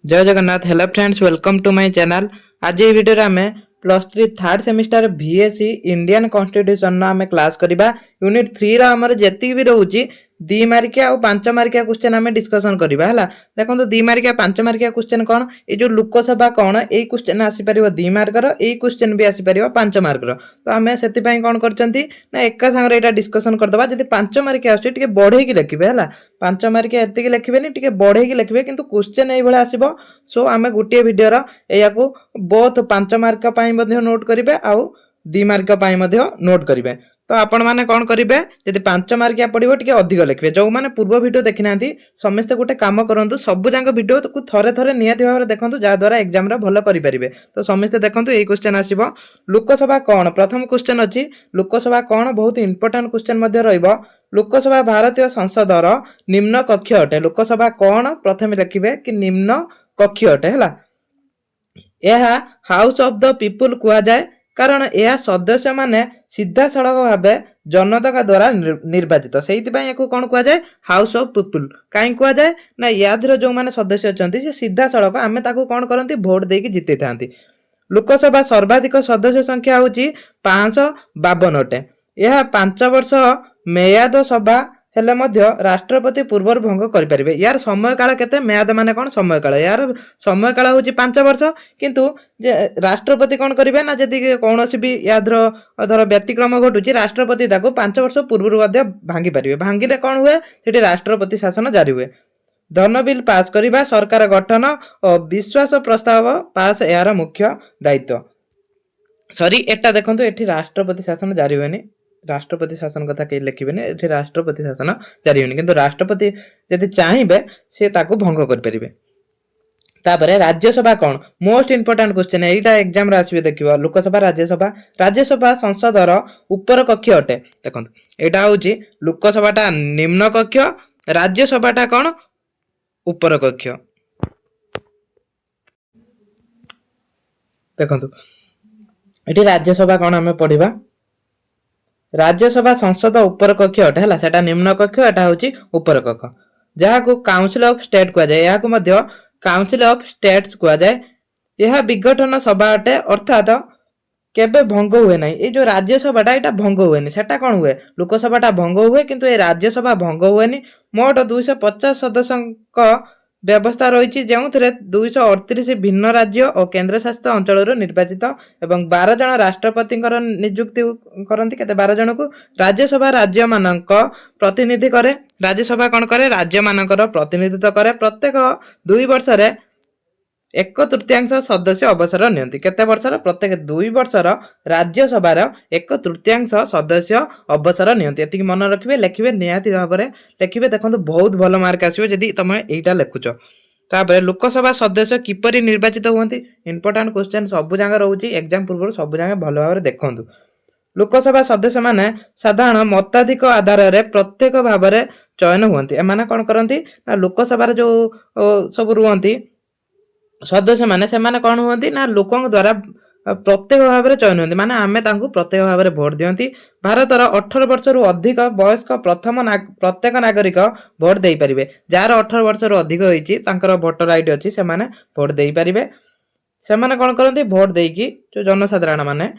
जय Jagannath. Hello friends, welcome to my channel. आज ये वीडियो आम +3 third semester VSC Indian constitution आम क्लास करवा यूनिट 3 आमर जी भी रोचे 2 मार्किया और 5 मार्किया क्वेश्चन आम डिस्कसन करवा है। देखो 2 मार्किया 5 मार्किया क्वेश्चन कौन, ये जो लोकसभा कौन, यही क्वेश्चन आसीपर 2 मार्कर, यही क्वेश्चन भी आसीपर 5 मार्कर। तो आम से कौन कर एका सांगे यहाँ डिस्कसन करदे जब 5 मार्किया आसे बढ़े लिखे है। 5 मार्किया एति लिखे टे बढ़े लिखे कि क्वेश्चन ये आसो। सो आम गोटे भिडर या बोथ 5 मार्क नोट करेंगे आउ 2 मार्क नोट करेंगे। तो आपण मैंने कौन करेंगे, जब 5 मार्किया पड़ो टे अधिक लिखे। जो मैंने पूर्व भिड देखी ना समस्ते गोटे कम करूँ, सब जाक भिड को थे थे निहती भाव में देखो जहाद्वारा एग्जाम भल करेंगे। तो समस्ते देखो ये क्वेश्चन आसो लोकसभा कौन। प्रथम क्वेश्चन अच्छी लोकसभा कौन, बहुत इंपोर्टाट क्वेश्चन लोकसभा भारतीय संसदर निम्न कक्ष अटे। लोकसभा कौन प्रथम लिखे कि निम्न कक्ष अटे है। यह हाउस ऑफ द पीपुल कह जाए कारण यह सदस्य माने सीधा सड़क भाव जनता द्वारा निर्वाचित, से कौन कह जाए हाउस ऑफ पीपुल। कहीं कह जाए ना यादर जो मैंने सदस्य अच्छा सी सीधा सड़क आम कौन करती भोट देकी जिते था। लोकसभा सर्वाधिक सदस्य संख्या हूँ 552 अटे। यह 5 वर्ष मेयाद सभा हेले मध्य राष्ट्रपति पूर्वर भंग करें। यार समय काल केते, मेयाद माने कौन समय काल, यार समय काल हूँ 5 वर्ष, किंतु राष्ट्रपति कौन करेंगे ना जदि कौन भी यादर धर व्यतिक्रम घटुची राष्ट्रपति 5 वर्ष पूर्व भांगी पारे। भांगिले कौन हुए, से राष्ट्रपति शासन जारी हुए। धन बिल पास करवा, सरकार गठन और विश्वास प्रस्ताव पास यार मुख्य दायित्व। सॉरी एटा देखो ये राष्ट्रपति शासन जारी हुए, राष्ट्रपति शासन कथा कहीं लिखे ये राष्ट्रपति शासन जारी होनी, किंतु राष्ट्रपति यदि चाहिए सी भंग करें। तापरे राज्यसभा कौन, मोस्ट इंपोर्टाट क्वेश्चन यहाँ एग्जाम आसवे देखिए। लोकसभा राज्यसभा, राज्यसभा संसदर उपर कक्ष अटे। देखो यहाँ हूँ लोकसभाटा निम्न कक्ष, राज्यसभाटा कौन उपर कक्ष। देखो ये राज्यसभा कौन आम पढ़ा, राज्यसभा संसद उपर कक्ष अटे है, सेटा निम्न कक्ष, एटा हूँ उपर कक्ष। जहाँ को काउंसिल ऑफ स्टेट कह जाए, यहाँ काउंसिल ऑफ स्टेट्स कह जाए। यह विघटन सभा अटे, अर्थात केबे भंग हुए ना। ये जो राज्यसभाटा यहाँ भंग हुए, सेटा कौन हुए, लोकसभाटा भंग हुए, किंतु ये राज्यसभा भंग हुए। मोट 250 सदस्य व्यवस्था रही, जो 238 भिन्न राज्य और केन्द्रशासित अंचल निर्वाचित एवं 12 जन राष्ट्रपति नियुक्ति करती। केते 12 जन को राज्यसभा राज्य मानक प्रतिनिधि करे। राज्यसभा कौन करे, राज्य मानकर प्रतिनिधित्व करे। प्रत्येक 2 वर्ष 1/3 सदस्य अवसर नियंती। केते वर्षर, प्रत्येक 2 वर्षर राज्यसभार 1/3 सदस्य अवसर नियंती। एति मन रखिए, लिखिए निहाती भाव में लिखिए। देखो बहुत भल मार्क आसो जदि तुम यहाँ लिखुच। तापर लोकसभा सदस्य किपरि निर्वाचित हुए, इंपोर्टाट क्वेश्चन सब जगह रोचे एग्जाम पूर्व, सब जगह भल भाव में देखु। लोकसभा सदस्य माने साधारण मताधिक आधार में प्रत्येक भाव में चयन हुए। एम कौन करती ना लोकसभा जो सब रुहती सदस्य माने से माने कौन हुआ ना लोकों द्वारा प्रत्येक भाव में चयन होती, माने आमे तांकु प्रत्येक भाव में भोट दियंती। भारतर 18 वर्ष रु अधिक वयस्क प्रत्येक नागरिक भोट दे पारिबे। जार 18 वर्ष रु अधिक होईची तांकर वोटर आईडी अछि, से माने भोट दे पारिबे। से माने कौन करती भोट देकी जो जनसाधारण माने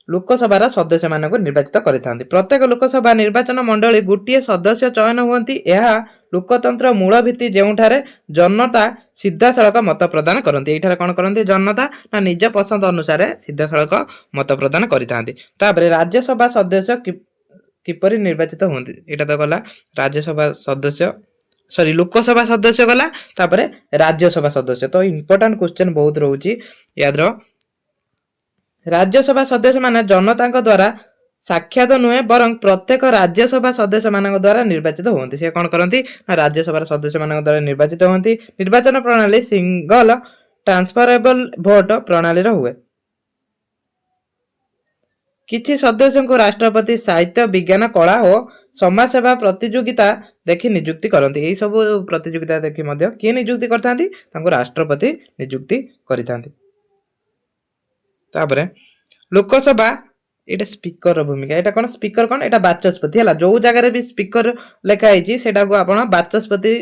लोकसभार सदस्य मानक निर्वाचित करिथांती। प्रत्येक लोकसभा निर्वाचन मंडली गोटे सदस्य चयन हुंती। यह लोकतंत्र मूल भित्ति, जोठारे जनता सीधा सड़क मत प्रदान करती। ये कौन करती जनता ना निज पसंद अनुसार सीधा सड़क मत प्रदान करिथांती। तापरे राज्यसभा सदस्य किपरि निर्वाचित हुंती, एटा तो गला राज्यसभा सदस्य, सॉरी लोकसभा सदस्य गला। तापरे राज्यसभा सदस्य, तो इंपोर्टेंट क्वेश्चन बहुत रोची याद रह। राज्यसभा सदस्य माने जनता द्वारा साक्षात नुहे बरं प्रत्येक राज्यसभा सदस्य मान द्वारा निर्वाचित होती। से कौन करती ना राज्यसभा सदस्य मान द्वारा निर्वाचित होती। निर्वाचन प्रणाली सिंगल ट्रांसफरेबल भोट प्रणाली हुए। किछि सदस्य को राष्ट्रपति साहित्य, विज्ञान, कला और समाज सेवा प्रतियोगिता देखि नियुक्ति करती। यही सब प्रतियोगिता देखि किए नियुक्ति करथांती, तांको राष्ट्रपति नियुक्ति करिथांती। तापरे लोकसभा ये स्पीकर भूमिका, यहाँ कौन स्पीकर कौन, यहाँ बाचस्पति है। जो जगह भी स्पीकर लिखाई से बाचस्पति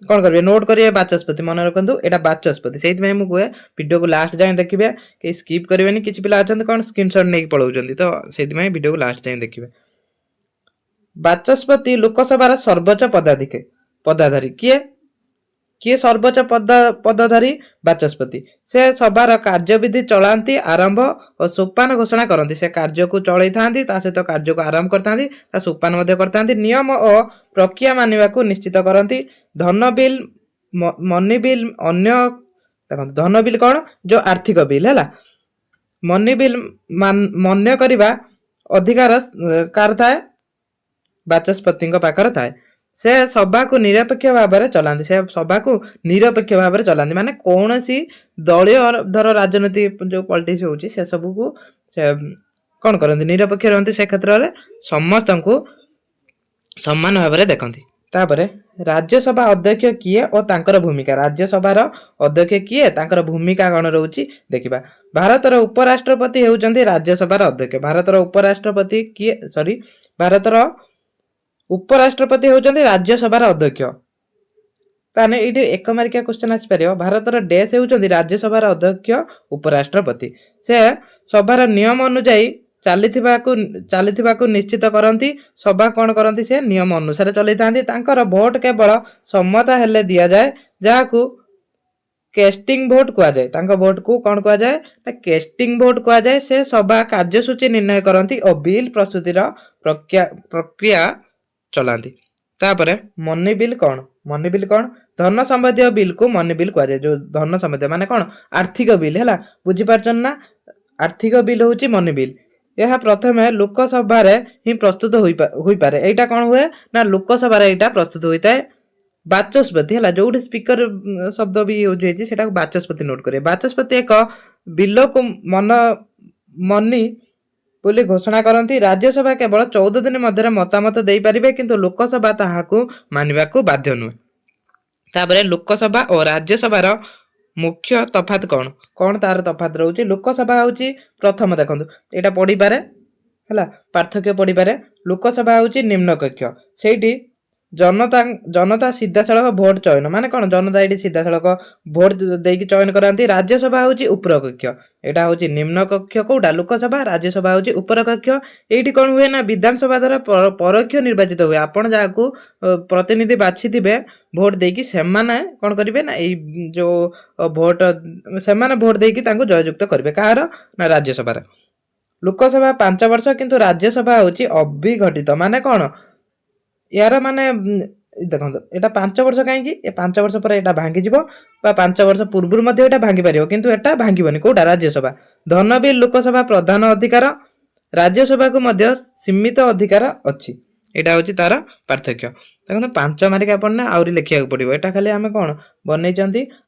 कौन करेंगे नोट करेंगे बाचस्पति मन रखु एटा बाचस्पति से मुझे वीडियो को लास्ट जाए देखिए कहीं स्किप करेंगे किसी पिला अच्छा कौन स्क्रीनशॉट नहीं पलाऊँ तो से वीडियो को लास्ट जाए देखिए बाचस्पति लोकसभार सर्वोच्च पदाधारी किए किए सर्वोच्च पदधारी बाचस्पति से सभार कार्यविधि चलाती आरंभ और सोपान घोषणा करती से कार्य को चलई था सहित कार्य को आरंभ करता सोपान करता नियम और प्रक्रिया मानवा को निश्चित करती धन बिल मनी बिल अन्य धन बिल कौन जो आर्थिक बिल है मनी बिल मान्य करने अधिकार कार थाए बाचस्पति पाखर थाए से सभा को निरपेक्ष भाव में चलाती से सभा को निरपेक्ष भाव में चलाती माने कौन सी दलीय धर राजनीति जो पॉलिटिक्स होची से सब को कौन करती निरपेक्ष रहती से क्षेत्र में समस्त को सम्मान भाव में देखती तापरे राज्यसभा अध्यक्ष किए और तांकर भूमिका राज्यसभार अध्यक्ष किए तांकर भूमिका कौन रोची देखिबा भारतर उपराष्ट्रपति होउचंती राज्यसभार अध्यक्ष भारतर उपराष्ट्रपति किए सॉरी भारतर उपराष्ट्रपति होउचंती राज्यसभार अध्यक्ष ताने ये एक मार्किया क्वेश्चन आसी पारियो भारतर देश होउचंती राज्यसभार अध्यक्ष उपराष्ट्रपति से सभार नियम अनुसार चली निश्चित करती सभा कौन करती से नियम अनुसार चलई था भोट केवल सम्मता हेले दि जाए जहाँ को केस्टिंग भोट कहुए भोट को कौन कहुए केस्टिंग भोट कहुए से सभा कार्यसूची निर्णय करती और बिल प्रस्तुतिर प्रक्रिया चलाती तापर मनी बिल कौन धन संबंधी बिल को मनी बिल कहुए जो धन संबंधी माने कौन आर्थिक बिल है बुझीपार ना आर्थिक बिल हूँ मनी बिल यह प्रथम लोकसभा ही प्रस्तुत हो पारे एटा कौन हुए ना लोकसभा यहाँ प्रस्तुत होता है बाचस्पति है जो स्पीकर शब्द भी यूज होता बाचस्पति नोट करें बाचस्पति एक बिल को मनी बोली घोषणा करती राज्यसभा केवल 14 दिन मध्य मतामत दे पारे किंतु लोकसभा ताहाकू मानवा को बाध्य नुहे तापर लोकसभा और राज्यसभार मुख्य तफात कौन कौन तार तफात रोचे लोकसभा हूँ प्रथम देखो यहाँ पढ़ी पारे है पार्थक्य पढ़ी पारे लोकसभा हूँ निम्न कक्ष से जनता सीधा सड़क भोट चयन माने कौन जनता ये सीधा सड़क भोट देकी चयन कराती राज्यसभा हूँ उपर कक्ष यहाँ हूँ निम्न कक्ष कौटा लोकसभा राज्यसभा हूँ उपर कक्ष ये कौन हुए ना विधानसभा द्वारा परोक्ष निर्वाचित हुए आपड़ जहाँ प्रतिनिधि बाछी थे भोट देकी सेमाने कौन करेंगे ना यही जो भोट से भोट देकी जययुक्त करेंगे कहार ना राज्यसभा लोकसभा 5 वर्ष किंतु राज्यसभा हूँ अविघटित माने कौन यार माने देखो यहाँ 5 वर्ष कहीं 5 वर्ष पर यहाँ भांगी 5 वर्ष पूर्व भांगी पार किंतु यहाँ भांगनी कौटा राज्यसभा धन बिल लोकसभा प्रधान अधिकार राज्यसभा को मध्य सीमित अधिकार अच्छी यहाँ हूँ तार पार्थक्य देखो 5 मार्क आपने आहरी लिखा पड़ो यहाँ खाली आम कौन बनई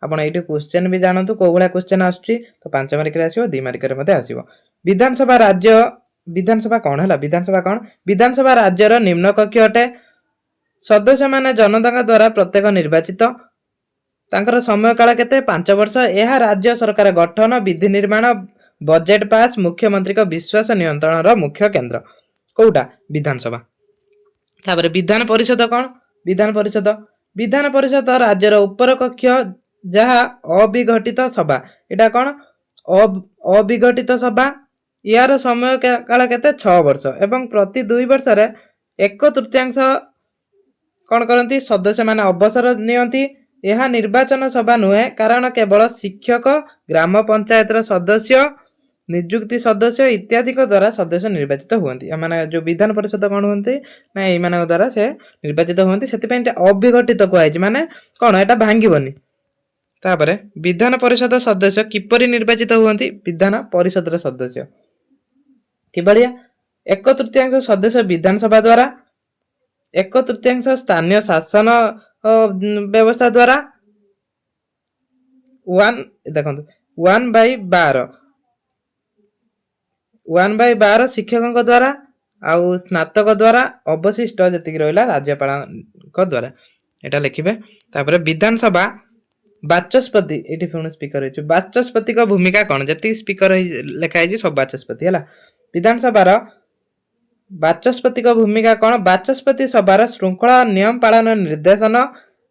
आप क्वेश्चन भी जानतु कौ भाया क्वेश्चन आसुच्छी तो 5 मार्क आसो 2 मार्क आसो विधानसभा राज्य विधानसभा कौन है विधानसभा राज्यर निम्न कक्ष अटे सदस्य माने जनता द्वारा प्रत्येक निर्वाचित तांकर समय काल केते 5 वर्ष यह राज्य सरकार गठन विधि निर्माण बजेट पास मुख्यमंत्री का विश्वास नियंत्रण मुख्य केंद्र कौटा विधानसभा तापर विधान परिषद कौन विधान परिषद राज्यर उपर कक्ष जहाँ अविघटित सभा यहाँ कौन अविघटित सभा यार समय काल केते 6 वर्ष एवं प्रति 2 वर्ष 1/3 कौन करती सदस्य माने अवसर नियंती यह निर्वाचन सभा नुहे कारण केवल शिक्षक ग्राम पंचायत सदस्य नियुक्ति सदस्य इत्यादि द्वारा सदस्य निर्वाचित हुए माने जो विधान परिषद कौन होती ना ये द्वारा से निर्वाचित होती से अविघटित कहुई माने कौन यहाँ भांगनी तापर विधान परिषद सदस्य किपरि निर्वाचित हुए विधान परिषद सदस्य किभलिया 1/3 सदस्य विधानसभा द्वारा 1/3 स्थानीय शासन व्यवस्था द्वारा 1/12 शिक्षकों द्वारा आउ स्नातक द्वारा अवशिष्ट जी रहा राज्यपाल द्वारा यहाँ लिखे तापर विधानसभा बाचस्पति ये पुणी स्पीकर बाचस्पति का भूमिका कौन जी स्पीकर लिखाई सब बाचस्पति है विधानसभा बाचस्पति का भूमिका कौन बाचस्पति सभार श्रृंखला नियम पालन निर्देशन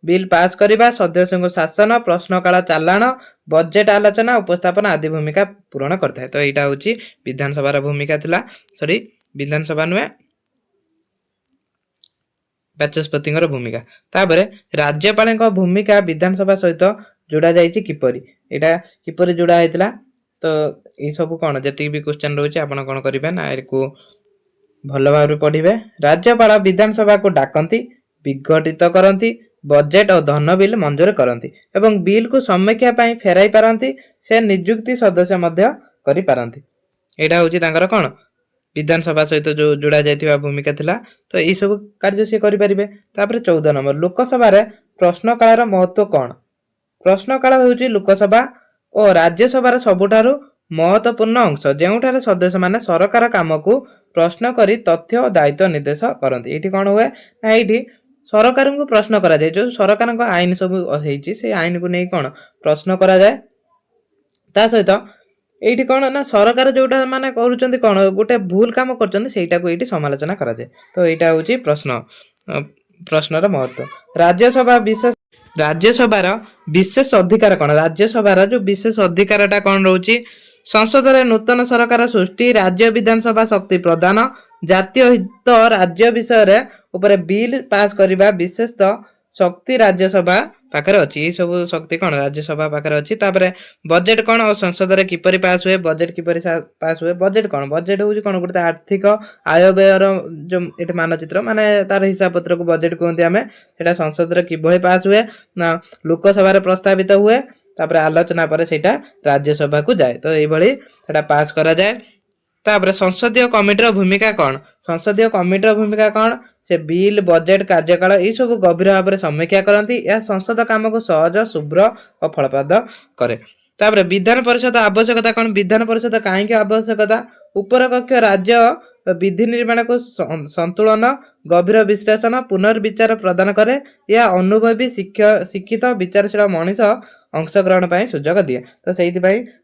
बिल पास करवा, सदस्यों शासन, प्रश्नकाल चालाण, बजेट आलोचना, उपस्थापन आदि भूमिका पूरण करता है। तो यहाँ हूँ विधानसभा भूमिका थिला, सॉरी विधानसभा नुहे बाचस्पति भूमिका। तापरे राज्यपाल भूमिका विधानसभा सहित जोड़ा जाइए किपरि, यहाँ किपरि जोड़ा होता। तो ये सब कौन जी भी क्वेश्चन रोचे आप कौन करेंगे ना को भल भाव पढ़े। राज्यपाल विधानसभा को डाकती, विघटित करती, बजेट और धन बिल मंजूर करती एवं बिल को समीक्षा फेराई पारती, से नियुक्ति सदस्य करि पारती। यहाँ हूँ कौन विधानसभा सहित जो जोड़ा जाइथिबा भूमिका थिला। तो यही सब कार्य से करें। 14 नंबर लोकसभा प्रश्नकाल महत्व कौन। प्रश्नकाल हूँ लोकसभा और राज्यसभा सबुठारु महत्वपूर्ण अंश, जो सदस्य माने सरकार काम को प्रश्न करी तथ्य और दायित्व निर्देश करती। ये कौन हुए ना, ये सरकार को प्रश्न करा जाए, जो सरकार आईन सब से आईन को नहीं कौन प्रश्न करा जाए। ता सहित ये कौन ना सरकार जोटा माने करूचंती कौन गोटे भूल काम करचंती सेटा को ये समालोचना करा जाए। तो यहाँ हूँ प्रश्नर महत्व। राज्यसभार विशेष अधिकार कौन। राज्यसभार जो विशेष अधिकारटा कौन रोचे, संसद में नूतन सरकार सृष्टि, राज्य विधानसभा शक्ति प्रदान, जातीय हित राज्य विषय ऊपर बिल पास करने विशेषतः शक्ति राज्यसभा पाखे अच्छी। ये सब शक्ति कौन राज्यसभा पाखे अच्छी। बजेट कौन और संसद में किपरि पास हुए, बजेट किपरि पास हुए। बजेट कौन, बजेट हूँ कौन गोटे आर्थिक आय व्ययर जो ये मानचित्र माने तार हिसाब पत्र को बजेट कहते आम। से संसद में किभली पास हुए ना लोकसभा प्रस्तावित हुए, तापर आलोचना पर सेटा राज्यसभा को जाए। तो ये पास करा जाए। तापर संसदीय कमिटीर भूमिका कौन। संसदीय कमिटीर भूमिका कौन, से बिल बजेट कार्यकाल ये सब गभीर भाव में समीक्षा करती। यह संसद काम को सहज शुभ्र और फलप्रद करे। तापर विधान परिषद आवश्यकता कौन। विधान परिषद कहीं आवश्यकता, उपर कक्ष राज्य विधि निर्माण को संतुलन, गभीर विश्लेषण, पुनर्विचार प्रदान करे। यह अनुभवी शिक्षित विचारशील मनीष अंशग्रहण पर सुजोग दिए। तो से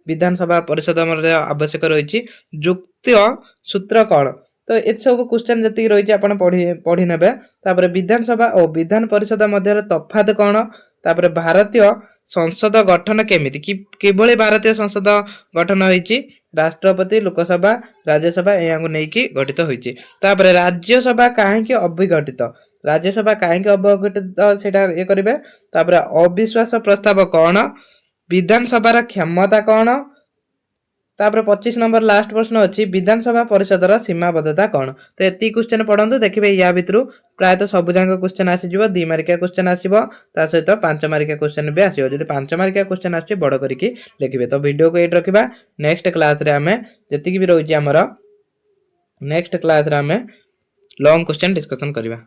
विधानसभा परिषद आवश्यक रही। जुक्त सूत्र कौन। तो ये सब क्वेश्चन जी रही आप पढ़ी ने। विधानसभा और विधान परिषद मध्य तफात कौन। तापर भारतीय संसद गठन केमिति किभली भारतीय संसद गठन होइछि, राष्ट्रपति, लोकसभा, राज्यसभा या नहीं गठित होइछि। तापर राज्यसभा कहीं अविघटित, राज्यसभा कहीं अविघटित सेटा ये करेंगे। तापर अविश्वास प्रस्ताव कौन, विधानसभा क्षमता कौन। तापर 25 नंबर लास्ट प्रश्न अच्छी, विधानसभा परिषदर सीमाबद्धता कौन। तो ये क्वेश्चन पढ़ु देखिए। या भितर प्रायतः सब जाक क्वेश्चन आसीज। 2 मार्किया क्वेश्चन आसो, सहित 5 मार्किया क्वेश्चन भी आसो। जब 5 मार्किया क्वेश्चन आस बड़ करके लिखिए। तो वीडियो को ये रखा। नेक्स्ट क्लास रे आमे जी भी रही आमर नेक्स्ट क्लास रे आमे लॉन्ग क्वेश्चन डिस्कशन करवा।